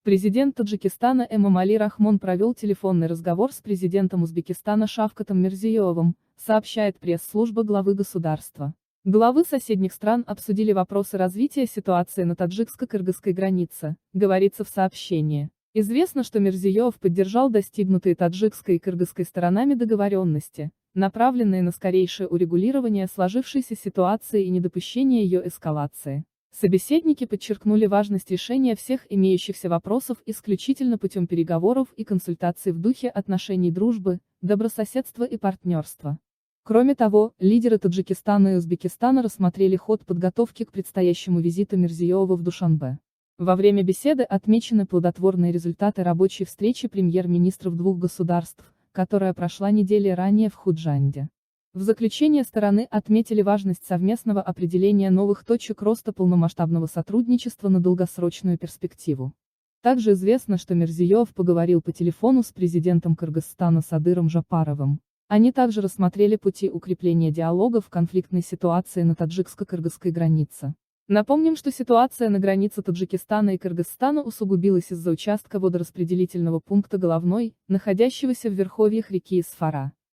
Президент Таджикистана Эмомали Рахмон провел телефонный разговор с президентом Узбекистана Шавкатом Мирзиёевым, сообщает пресс-служба главы государства. Главы соседних стран обсудили вопросы развития ситуации на таджикско-кыргызской границе, говорится в сообщении. Известно, что Мирзиёев поддержал достигнутые таджикской и кыргызской сторонами договоренности, направленные на скорейшее урегулирование сложившейся ситуации и недопущение ее эскалации. Собеседники подчеркнули важность решения всех имеющихся вопросов исключительно путем переговоров и консультаций в духе отношений дружбы, добрососедства и партнерства. Кроме того, лидеры Таджикистана и Узбекистана рассмотрели ход подготовки к предстоящему визиту Мирзиёева в Душанбе. Во время беседы отмечены плодотворные результаты рабочей встречи премьер-министров двух государств, которая прошла недели ранее в Худжанде. В заключение стороны отметили важность совместного определения новых точек роста полномасштабного сотрудничества на долгосрочную перспективу. Также известно, что Мирзиёев поговорил по телефону с президентом Кыргызстана Садыром Жапаровым. Они также рассмотрели пути укрепления диалога в конфликтной ситуации на таджикско-кыргызской границе. Напомним, что ситуация на границе Таджикистана и Кыргызстана усугубилась из-за участка водораспределительного пункта Головной, находящегося в верховьях реки Исфара.